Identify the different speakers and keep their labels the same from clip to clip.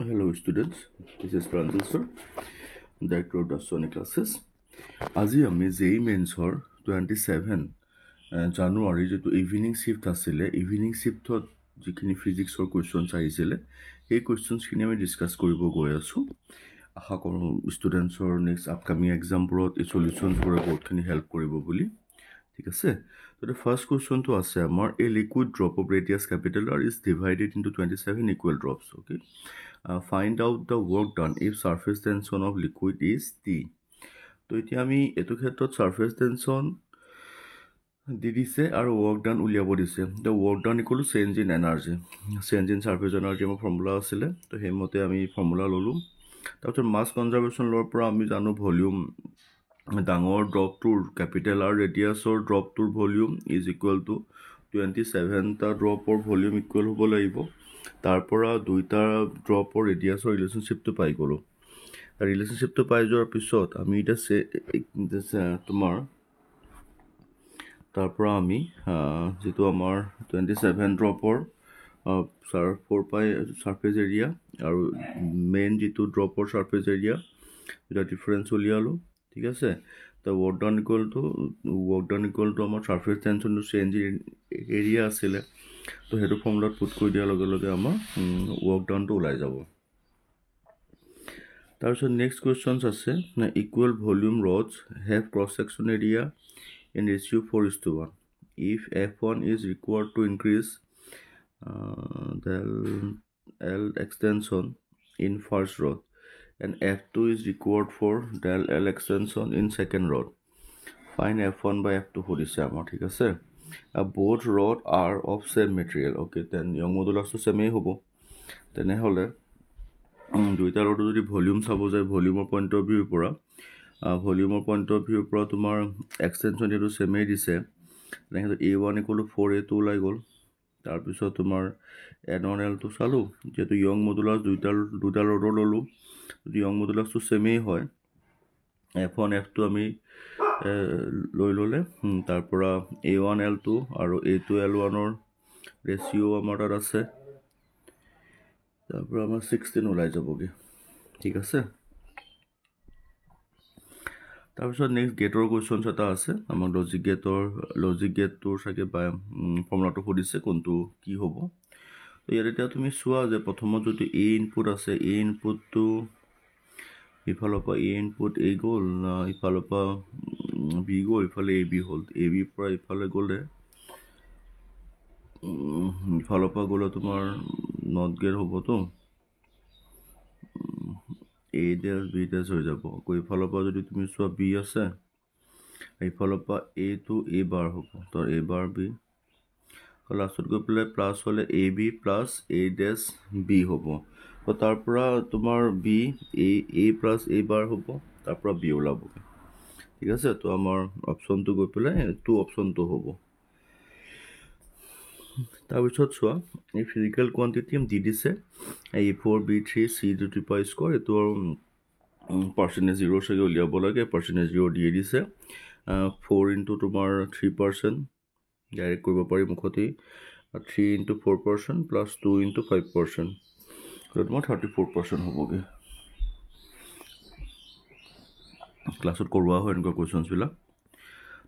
Speaker 1: Hello students, this is Pranjal sir, Director of Dasani Classes. আজি আমি জেই মেইনছৰ 27 জানুৱাৰী যিটো ইভিনিং শিফ্ট আছিলে ইভিনিং শিফ্টত যিখিনি ফিজিক্সৰ কুৱেশ্যনছ আহিছিলে সেই কুৱেশ্যনছখিনি আমি ডিছকাছ কৰিব গৈ আছোঁ আশা কৰোঁ ষ্টুডেণ্টছৰ নেক্সট আপকামিং এক্সামবোৰত এই চলিউশ্যনছবোৰে বহুতখিনি হেল্প কৰিব বুলি ঠিক আছে তো ফাৰ্ষ্ট কুৱেশ্যনটো আছে আমাৰ a liquid drop of radius capital R is divided into 27 equal drops okay find out the work done if surface tension of liquid is T. তো এতিয়া আমি এইটো ক্ষেত্ৰত surface tension দি দিছে আৰু work done উলিয়াব দিছে the work done equal to change in energy change in surface energy আমাৰ ফৰ্মুলা আছিলে তো সেইমতে আমি ফৰ্মুলা ল'লোঁ তাৰপিছত মাছ কনজাৰ্ভেশ্যন লোৱাৰ পৰা আমি জানো ভলিউম ডাঙৰ ড্ৰপটোৰ কেপিটেল আৰু ৰেডিয়াছৰ ড্ৰপটোৰ ভলিউম ইজ ইকুৱেল টু 27টা ড্ৰপৰ ভলিউম ইকুৱেল হ'ব লাগিব তাৰ পৰা দুইটা ড্ৰপৰ ৰেডিয়াছৰ ৰিলেশ্যনশ্বিপটো পাই গ'লোঁ ৰিলেশ্যনশ্বিপটো পাই যোৱাৰ পিছত আমি এতিয়া তোমাৰ তাৰ পৰা আমি যিটো আমাৰ 27 ড্ৰপৰ ছাৰফেচ এৰিয়া আৰু মেইন যিটো ড্ৰপৰ ছাৰফেচ এৰিয়া দুটা ডিফাৰেঞ্চ উলিয়ালোঁ ঠিক আছে তো ৱৰ্ক ডাউন ইকুৱেল টু আমাৰ ছাৰফেচ টেনশ্যনটো চেঞ্জ এৰিয়া আছিলে তো সেইটো ফৰ্মুলাত পুট কৰি দিয়াৰ লগে লগে আমাৰ ৱৰ্ক ডাউনটো ওলাই যাব তাৰপিছত নেক্সট কুৱেশ্যনছ আছে equal volume rods have cross section area in ratio' 4:1 if F1 is required to increase the L extension in first rod and F2 is required for del L extension in second rod find F1 by F2 সুধিছে আমাৰ ঠিক আছে both rod are of same material okay then young modulus to same হ'ব তেনেহ'লে দুইটা ৰডৰ যদি volume চাব যায় ভলিউমৰ পইণ্ট অফ ভিউৰ পৰা তোমাৰ এক্সটেনশ্যন এইটো চেমেই দিছে তেনেহ'লে A1 = 4A2 ওলাই গ'ল তাৰপিছত তোমাৰ N1 L2 চালোঁ যিহেতু য়ং মডুলাছ দুটা ৰডৰ ল'লোঁ যদি য়ং মডুলাছটো চেমেই হয় F1 F2 আমি লৈ ল'লে তাৰ পৰা A1 L2 আৰু A2 L1ৰ ৰেচিঅ' আমাৰ তাত আছে তাৰ পৰা আমাৰ 16 ওলাই যাবগৈ ঠিক আছে তাৰপিছত নেক্সট গেটৰ কুৱেশ্যনছ এটা আছে আমাৰ লজিক গেটটোৰ চাগে ফৰ্মুলাটো সুধিছে কোনটো কি হ'ব তো ইয়াত এতিয়া তুমি চোৱা যে প্ৰথমত যদি এ ইনপুট আছে এ ইনপুটটো ইফালৰ পৰা এ ইনপুট এ গ'ল ইফালৰ পৰা বি গ'ল ইফালে এ বি হ'ল এ বিৰ পৰা ইফালে গ'লে ইফালৰ পৰা গ'লে তোমাৰ নট গেট হ'বতো এ ডেছ বি ডেছ হৈ যাব আকৌ ইফালৰ পৰা যদি তুমি চোৱা বি আছে ইফালৰ পৰা এটো এ বাৰ হ'ব তো এ বাৰ বি লাষ্টত গৈ পেলাই প্লাছ হ'লে A B plus A dash B হ'ব তো তাৰ পৰা তোমাৰ বি এ প্লাছ এ বাৰ হ'ব তাৰ পৰা বি ওলাব ঠিক আছে তো আমাৰ অপশ্যনটো গৈ পেলাই টু অপশ্যনটো হ'ব তাৰপিছত চোৱা এই ফিজিকেল কোৱান্টিটি দি দিছে A4 B3 C2 এইটো আৰু পাৰ্চেণ্টেজ 0 চাগে উলিয়াব লাগে পাৰ্চেণ্টেজ 0 দিয়ে দিছে 4 ইনটু তোমাৰ 3% ডাইৰেক্ট কৰিব পাৰি মুখতেই 3 ইনটু 4% প্লাছ 2 ইনটু 5% তোমাৰ 34% হ'বগৈ ক্লাছত কৰোৱা হয় এনেকুৱা কুৱেশ্যনছবিলাক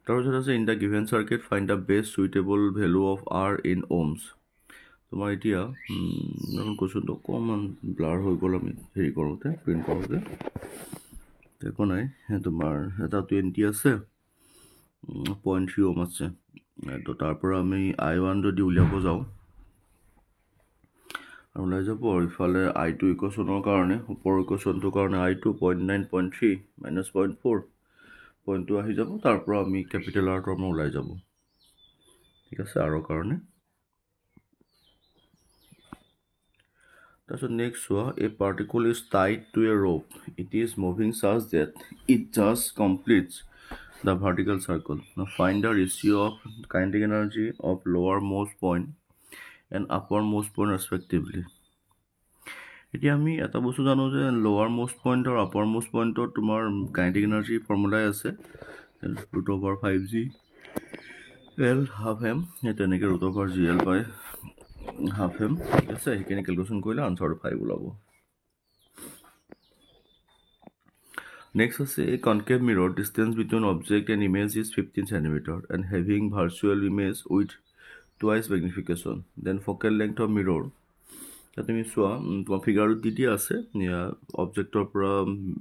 Speaker 1: তাৰপিছত আছে in the given circuit find the best suitable value of R in ohms তোমাৰ এতিয়া কুৱেশ্যনটো অকণমান ব্লাৰ হৈ গ'ল আমি হেৰি কৰোঁতে প্ৰিণ্ট কৰোঁতে একো নাই তোমাৰ এটা 20 আছে 0.3 ohm আছে তো তাৰ পৰা আমি I1 যদি উলিয়াব যাওঁ আৰু ওলাই যাব আৰু ইফালে I2 ইকুৱেশ্যনৰ কাৰণে ওপৰৰ ইকুৱেশ্যনটোৰ কাৰণে I2 0.9 0.3 -0.4 পইণ্টটো আহি যাব তাৰ পৰা আমি কেপিটেল আৰ টাৰ্ম ওলাই যাব ঠিক আছে আৰৰ কাৰণে তাৰপিছত নেক্সট চোৱা a particle is tied to a rope it is moving চাৰ্জ that it just completes the vertical circle find the ratio' of kinetic energy of lower most point and upper most point respectively এতিয়া আমি এটা বস্তু জানো যে lower most point আৰু upper most পইণ্টত তোমাৰ কাইনেটিক এনাৰ্জি ফৰ্মুলাই আছে √5g L হাফ এম সেই তেনেকৈ √GL বাই হাফ এম ঠিক আছে সেইখিনি কেলকুলেশ্যন কৰিলে আনচাৰটো 5 ওলাব Next আছে a concave mirror distance between object and image is 15 cm and having virtual image with twice magnification. Then focal length of mirror তুমি চোৱা তোমাৰ ফিগাৰত দি দিয়া আছে অবজেক্টৰ পৰা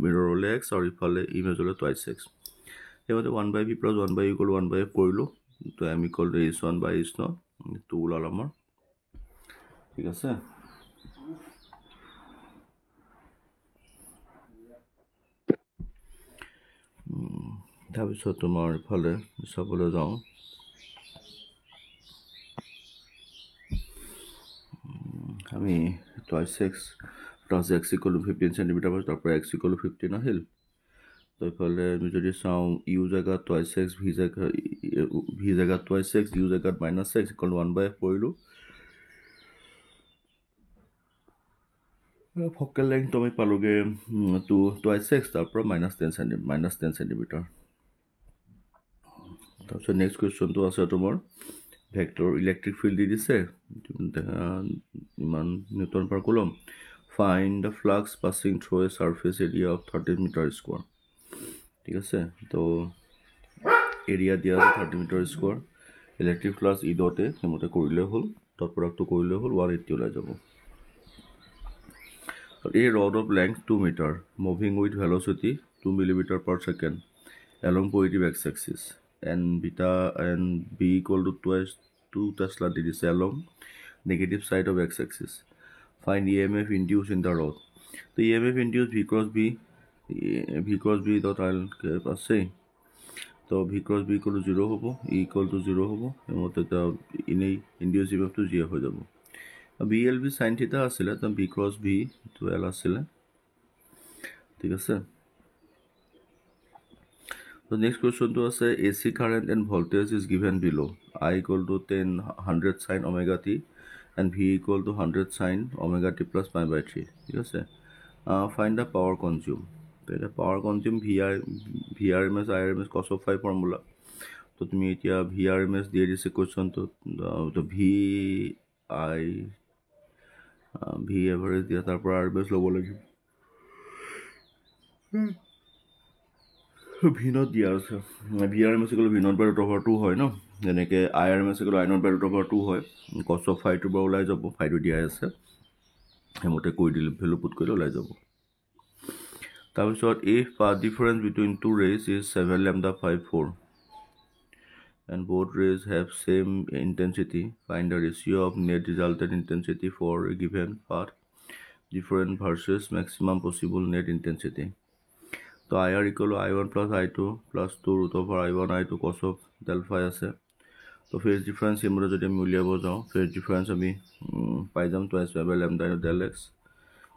Speaker 1: মিৰৰলৈ এক্স আৰু ইফালে ইমেজলৈ টুৱাইছ এক্স সেইমতে 1/v plus 1/u equal 1/f কৰিলোঁ তো m equal to h1 by h0 টু ওলাল আমাৰ ঠিক আছে তাৰপিছত তোমাৰ ইফালে চাবলৈ যাওঁ আমি twice x plus x equal to 15 cm তাৰ পৰা এক্স ইকুৱেল টু 15 আহিল তো ইফালে আমি যদি চাওঁ ইউ জেগাত টুৱাইছ এক্স ভি জেগাত টুৱাইছ এক্স ইউ জেগাত minus x equal to 1/f কৰিলোঁ ফকেল লেংথ আমি পালোঁগৈ টুৱাইছ এক্স তাৰ পৰা -10 cm তাৰপিছত নেক্সট কুৱেশ্যনটো আছে তোমাৰ ভেক্টৰ ইলেক্ট্ৰিক ফিল্ড দি দিছে ইমান newton per coulomb find the flux passing through a surface area of 30 metre square ঠিক আছে তো এৰিয়া দিয়া আছে 30 মিটাৰ স্কোৱাৰ ইলেক্ট্ৰিক ফ্লাক্স ইডতে সেইমতে কৰিলে হ'ল ডট প্ৰডাক্টটো কৰিলে হ'ল 180 ওলাই যাব A rod of length 2 meter moving with velocity 2 millimeter per second along positive x-axis and beta and b equal to 2 Tesla degrees along negative side of x-axis. Find EMF induced in the rod. The EMF induced V cross B dot I'll say. So V cross B equal to 0 hobo, E equal to 0 hobo, and what the induced EMF to 0 ho jabo. BLB sin theta asile to B cross B to L asile ঠিক আছে so next question to ase AC current and voltage is given below I equal to 100 sin omega t and V equal to 100 sin omega t plus pi by 3 ঠিক আছে find the power consumed the power consumed VRMS IRMS cos of phi formula তো তুমি এতিয়া VRMS দিয়ে দিছে question তো V average দিয়া তাৰ পৰা RMS ল'ব লাগিব V not দিয়া আছে VRMS equal V not by root over 2 হয় ন যেনেকৈ IRMS equal I not by root over 2 হয় cos of phi টোৰ পৰা ওলাই যাব ফাইটো দিয়া আছে সেইমতে কৰি দিলে ভেলু পুট কৰিলে ওলাই যাব তাৰপিছত if path difference between two rays is 7 lambda 5 4 and both rays have same intensity find the ratio of net resultant intensity for a given path different versus maximum possible net intensity so IR equal to I1 plus I2 plus 2 root over I1 I2 cos of del phi আছে so phase difference হিমৰে যদি আমি উলিয়াব যাওঁ phase difference আমি পাই যাম twice by lambda del x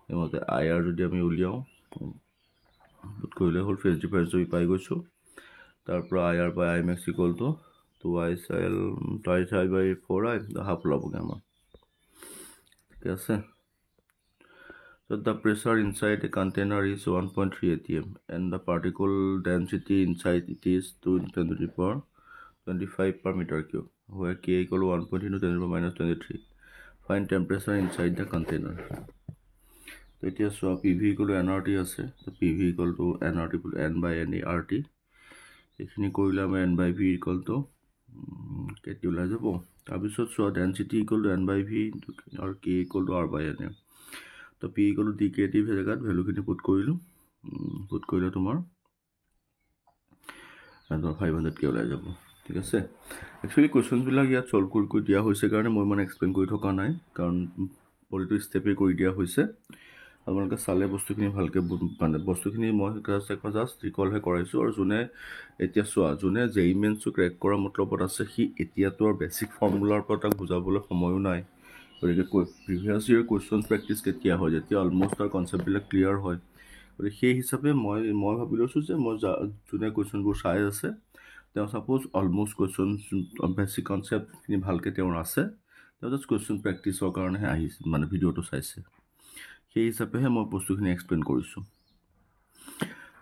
Speaker 1: হিমতে IR যদি আমি উলিয়াওঁ বুট কৰিলে হ'ল phase difference আমি পাই গৈছোঁ তাৰ পৰা IR by IMAX equal to 2 I by 4I half ল'বগৈ আমাৰ ঠিক আছে So the pressure inside the container is 1.3 atm and the particle density inside it is 2 × 10⁻25 per meter cube where K equal to 1.2 × 10⁻23 find temperature inside the container so it is PV equal to nRT আছে so PV equal to nRT n by n RT এইখিনি কৰিলে আমি n by v equal to কেটি ওলাই যাব তাৰপিছত চোৱা density equal to n by v আৰু K equal to r by n তো P equal to DKT জেগাত ভ্যালুখিনি পুট কৰিলে তোমাৰ 500 কে ওলাই যাব ঠিক আছে একচুয়ালি কোৱেশ্চনবিলাক ইয়াত সলভ কৰি দিয়া হৈছে কাৰণে মই মানে এক্সপ্লেইন কৰি থকা নাই কাৰণ প্ৰতিটো ষ্টেপে কৰি দিয়া হৈছে আপোনালোকে চালে বস্তুখিনি ভালকৈ মানে বস্তুখিনি মই জাষ্ট ৰিকলহে কৰাইছোঁ আৰু যোনে এতিয়া চোৱা যোনে জেই মেইনছটো ক্ৰেক কৰা মতলবত আছে সি এতিয়াতো আৰু বেছিক ফৰ্মুলাৰ পৰা তাক বুজাবলৈ সময়ো নাই গতিকে প্ৰিভিয়াছ ইয়েৰ কুৱেশ্যন প্ৰেক্টিছ কেতিয়া হয় যেতিয়া অলমষ্ট তাৰ কনচেপ্টবিলাক ক্লিয়াৰ হয় গতিকে সেই হিচাপে মই ভাবি লৈছোঁ যে মই যোনে কুৱেশ্যনবোৰ চাই আছে তেওঁ ছাপ'জ অলমষ্ট কুৱেশ্যন বেছিক কনচেপ্টখিনি ভালকৈ তেওঁৰ আছে তেওঁ জাষ্ট কুৱেশ্যন প্ৰেক্টিছৰ কাৰণেহে আহিছে মানে ভিডিঅ'টো চাইছে সেই হিচাপেহে মই বস্তুখিনি এক্সপ্লেইন কৰিছোঁ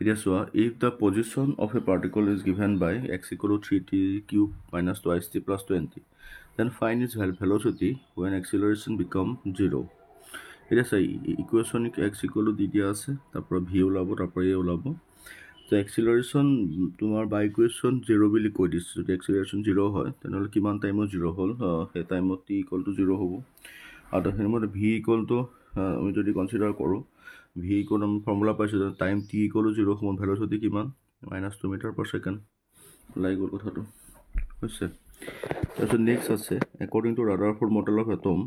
Speaker 1: এতিয়া চোৱা if the position of a particle is given by x equal to 3t cube minus 2t plus 20 then find its velocity when acceleration become 0 এতিয়া চাই ইকুৱেশ্যন x equal to দি দিয়া আছে তাৰ পৰা v ওলাব তাৰ পৰা a ওলাব তো এক্সিলাৰেশ্যন তোমাৰ বাই ইকুৱেশ্যন 0 বুলি কৈ দিছোঁ। যদি এক্সিলাৰেশ্যন 0 হয় তেনেহ'লে কিমান টাইমত 0 হ'ল, সেই টাইমত t = 0 হ'ব। আৰু তাৰ সেইমতে v = আমি যদি কনচিডাৰ কৰোঁ, v = আমি ফৰ্মুলা পাইছোঁ যে টাইম t = 0 সময় ভেল'চিটি কিমান -2 মিটাৰ/ছেকেণ্ড। ওলাই গ'ল কথাটো হৈছে। তাৰপিছত নেক্সট আছে according to Rutherford model of atom.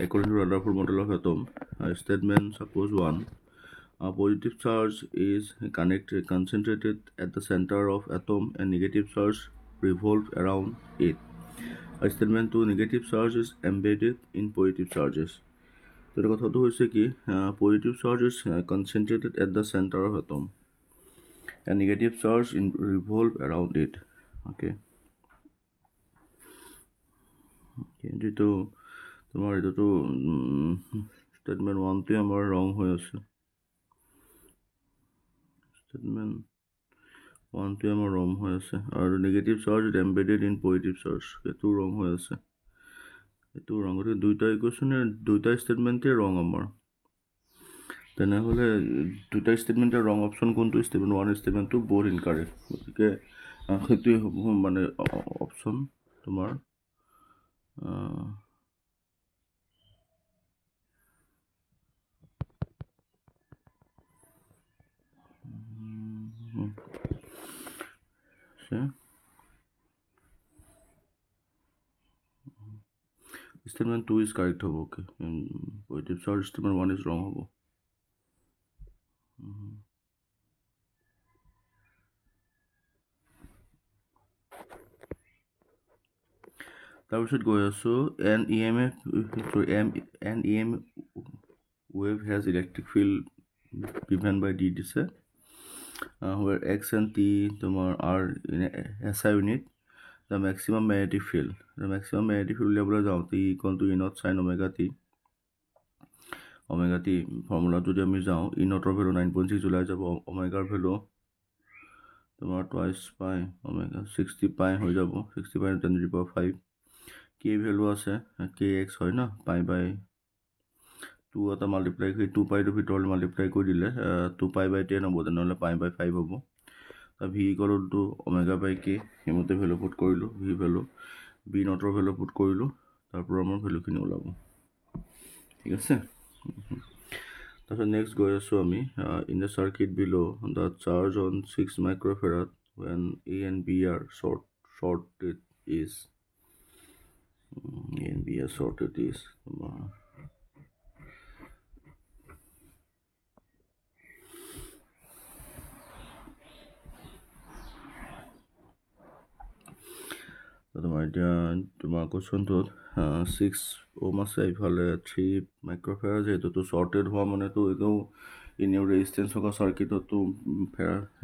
Speaker 1: According to Rutherford model of atom, statement suppose 1, a positive charge is concentrated at the center of atom and negative charge revolves around it. Statement 2, negative charge is embedded in positive charges. So the কথাটো হৈছে কি, positive charge is concentrated at the center of atom and negative charge revolve around it. Okay. যেটো তোমাৰ এটাতো statement 1 আমাৰ ৰং হৈ আছে। statement 1 আমাৰ ৰং হৈ আছে আৰু negative charge embedded in positive charge এইটো ৰং হৈ আছে। এইটো ৰং গতিকে দুইটা ইকুৱেশ্যনে দুইটা ষ্টেটমেণ্টে ৰং আমাৰ। তেনেহ'লে দুইটা ষ্টেটমেণ্টৰ ৰং অপশ্যন কোনটো, statement 1 statement 2 both incorrect। গতিকে সেইটোৱে হ'ব মানে অপশ্যন তোমাৰ statement 2 is correct হ'ব। Okay, positive charge statement 1 is wrong হ'ব। তাৰপিছত গৈ আছোঁ an EM wave has electric field given by D দিছে, where x and t তোমাৰ are in SI unit, the maximum magnetic field উলিয়াবলৈ যাওঁ t = E0 sin omega t formula যদি আমি যাওঁ E0ৰ ভেলু 9.6 ওলাই যাব, ওমেগাৰ ভেলু তোমাৰ টুৱাইচ পাই ওমেগা 60 পাই হৈ যাব, 60 পাই 10⁵ কি ভেলু আছে kx হয় না, পাই বাই 2 এটা মাল্টিপ্লাই কৰি 2 পাইটো ভিতৰলৈ মাল্টিপ্লাই কৰি দিলে 2 পাই বাই 10 হ'ব, তেনেহ'লে পাই বাই 5 হ'ব। তাৰ v = ওমেগা বাই k সেইমতে ভেলু পুট কৰিলোঁ, v ভেলু b0ৰ ভেলু পুট কৰিলোঁ, তাৰপৰা আমাৰ ভেলুখিনি ওলাব। ঠিক আছে। তাৰপিছত নেক্সট গৈ আছোঁ আমি ইন দ্য চাৰ্কিট বিলো the charge on 6 মাইক্ৰ'ফেৰাড when A and B are shorted is তোমাৰ এতিয়া তোমাৰ কুৱেশ্যনটোত 6 ওম আছে, ইফালে 3 মাইক্ৰ'ফেৰাড, যিহেতুতো শ্বৰ্টেড হোৱা মানেতো এনেও এনেও ৰেজিষ্টেঞ্চ থকা চাৰ্কিটতো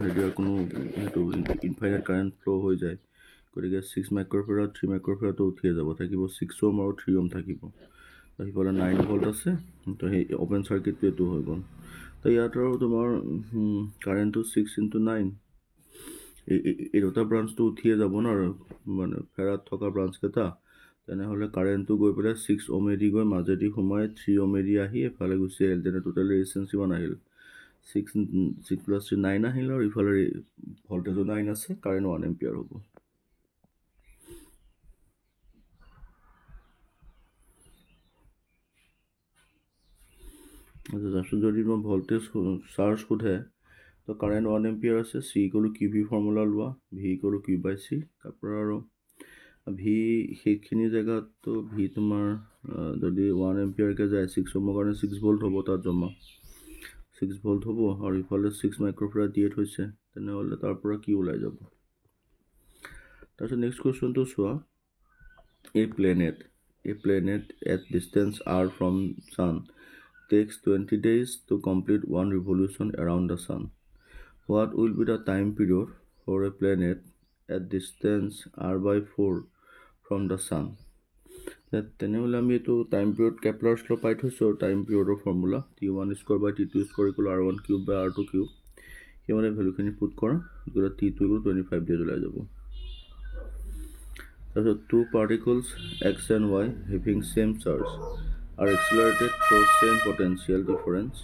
Speaker 1: হেৰিয়াৰ কোনো সেইটো ইনফাইনাইট কাৰেণ্ট ফ্ল' হৈ যায়। গতিকে 6 মাইক্ৰ'ফেৰাড 3 মাইক্ৰ'ফেৰাডটো উঠিয়ে যাব, থাকিব 6 ওম আৰু 3 ওম থাকিব। সিফালে 9 ভল্ট আছে, তো সেই অ'পেন চাৰ্কিটটো এইটো হৈ গ'ল। তো ইয়াত আৰু তোমাৰ কাৰেণ্টটো 6 × 9 এই দুটা ব্ৰাঞ্চটো উঠিয়ে যাব ন, আৰু মানে ফেৰাত থকা ব্ৰাঞ্চকেইটা, তেনেহ'লে কাৰেণ্টটো গৈ পেলাই 6 ওমেদি গৈ মাজেদি সোমাই 3 ওমেদি আহি এফালে গুচি আহিল, তেনে টোটেল ৰেজিষ্টেঞ্চ কিমান আহিল 6 + 3 9 আহিল, আৰু ইফালে ভল্টেজো 9 আছে, কাৰেণ্ট 1 এম্পিয়াৰ হ'ব। তাৰপিছত যদি মই ভল্টেজ চাৰ্জ সোধে তো কাৰেণ্ট 1 এম্পিয়াৰ আছে, C = QV ফৰ্মুলা লোৱা, V = Q/C, তাৰপৰা আৰু V সেইখিনি জেগাততো V তোমাৰ যদি 1 এম্পিয়াৰকৈ যায় 6 ওমৰ কাৰণে 6 ভল্ট হ'ব, তাত জমা 6 ভল্ট হ'ব, আৰু ইফালে 6 মাইক্ৰ'ফেৰাড দিয়ে থৈছে, তেনেহ'লে তাৰ পৰা কি ওলাই যাব। তাৰপিছত নেক্সট কুৱেশ্যনটো চোৱা, a planet at distance r from sun takes 20 days to complete one revolution around the sun. What will be the time period for a planet at distance r/4 from the sun? তেনেহ'লে আমি এইটো time period কেপলাৰ্ছ ল' পাই থৈছোঁ, আৰু time পিৰিয়ডৰ formula T1² / T2² r1³ সেইমতে ভেলুখিনি put কৰা, T2 = 25 days ওলাই যাব। তাৰপিছত 2 particles x and y having same charge are accelerated through same potential difference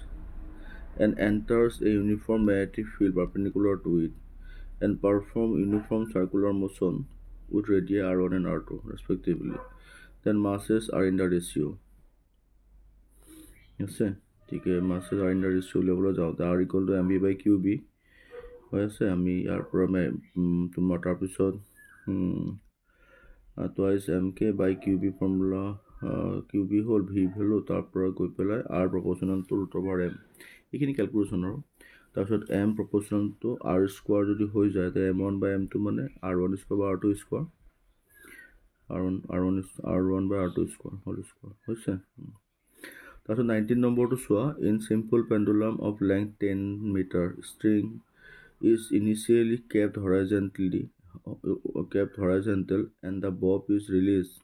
Speaker 1: and enters a uniform magnetic field perpendicular to it and perform uniform circular motion with radii r1 and r2 respectively, then masses are in the ratio. আছে ঠিক আছে, masses are in the ratio উলিয়াবলৈ যাওঁতে r equal to mv by qb হৈ আছে। আমি ইয়াৰ পৰা তোমাৰ তাৰপিছত twice M K by Q B formula Q B হ'ল ভি ভেলু, তাৰ পৰা গৈ পেলাই R proportional to root over M, এইখিনি কেলকুলেশ্যন আৰু। তাৰপিছত M proportional to R square যদি হৈ যায় তে M one by M two মানে আৰ ওৱান স্কোৱাৰ বা R two square, R one by R two square whole square হৈছে। তাৰপিছত 19 নম্বৰটো চোৱা, in simple pendulum of length 10 metre string is initially kept horizontal and the bob is released.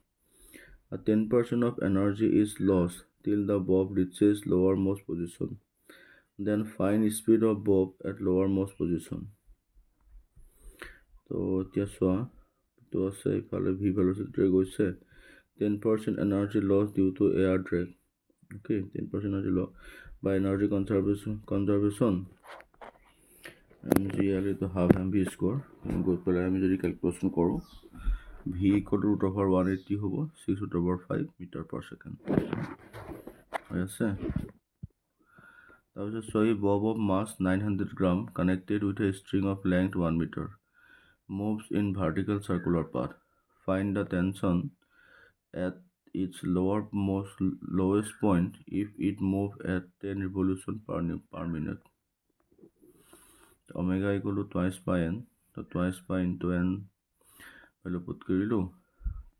Speaker 1: 10% of energy is lost till the bob reaches lowermost position. Then find speed of bob at lowermost position. So এতিয়া চোৱা তো আছে ইফালে v velocity গৈছে 10% energy loss due to air drag. Okay, 10% energy loss by energy conservation mg to half mv square গৈ পেলাই আমি যদি ক্যালকুলেশন কৰোঁ v equal to root over 180 হ'ব 6 root over 5 meter per second হৈ আছে। তাৰপিছত so a bob of mass 900 gram connected with a string of length 1 meter moves in vertical circular path. Find the tension at its lowest point if it moves at 10 revolution per minute. Omega equal to twice pi n, so twice pi into n value put korilu,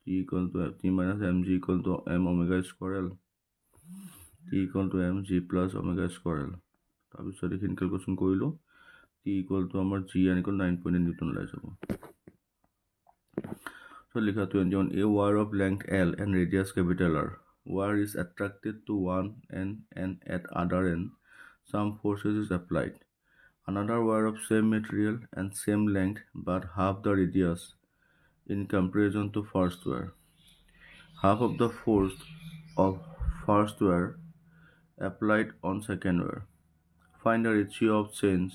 Speaker 1: t equal to t minus mg equal to m omega square l, t equal to mg plus omega square l. তাৰপিছত এইখিনি calculation কৰিলো, t equal to আমাৰ gn equal 9.8 newton ওলাই যাব। So লিখা 21, a wire of length l and radius capital R. Wire is attracted to one end and at other end some forces is applied. Another wire of same material and same length but half the radius in comparison to first wire. Half of the force of first wire applied on second wire. Find the ratio of change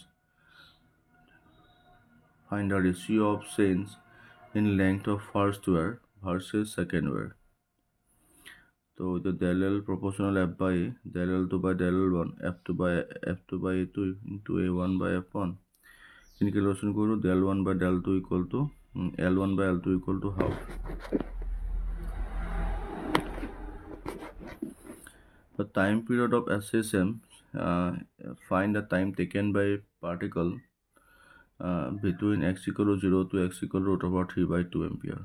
Speaker 1: in length of first wire versus second wire. So the del L proportional F by A, del L2 by del L1, F2 by A2 into A1 by F1. In calculation go to del 1 by del 2 equal to L1 by L2 equal to half. The time period of SSM, find the time taken by particle between x equal to 0 to x equal to root over 3 by 2 ampere.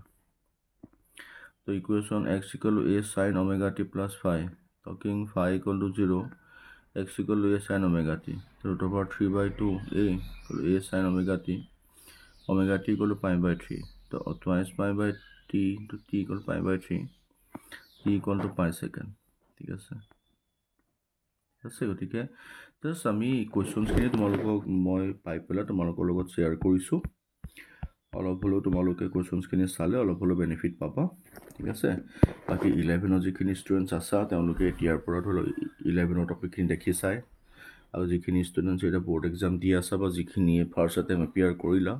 Speaker 1: So equation x equal to a sin omega t plus phi, talking phi equal to 0, x equal to a sin omega t, root over 3 by 2 a equal to a sin omega t equal to pi by 3. So twice pi by t to t equal to pi by 3, t equal to pi second. ঠিক আছে গতিকে just আমি কুৱেশ্যনছখিনি তোমালোকক মই পাই পেলাই তোমালোকৰ লগত শ্বেয়াৰ কৰিছোঁ। অলপ হ'লেও তোমালোকে কুৱেশ্যনছখিনি চালে অলপ হ'লেও বেনিফিট পাবা, ঠিক আছে। বাকী 11ৰ যিখিনি ষ্টুডেণ্টছ আছা তেওঁলোকে এতিয়াৰ পৰা ধৰি লওক 11ৰ টপিকখিনি দেখি চায়, আৰু যিখিনি ষ্টুডেণ্টছ এতিয়া বৰ্ড এক্সাম দি আছা বা যিখিনিয়ে ফাৰ্ষ্ট এটেম্প এপিয়াৰ কৰিলা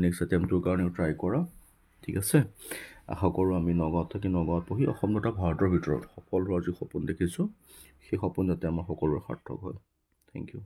Speaker 1: নেক্সট এটেম্পটোৰ কাৰণেও ট্ৰাই কৰা, ঠিক আছে। আশা কৰোঁ আমি নগাঁৱত থাকি নগাঁৱত পঢ়ি অসম তথা ভাৰতৰ ভিতৰত সফল হোৱাৰ যি সপোন দেখিছোঁ সেই সপোন যাতে আমাৰ সকলোৰে সাৰ্থক হয়। Thank U.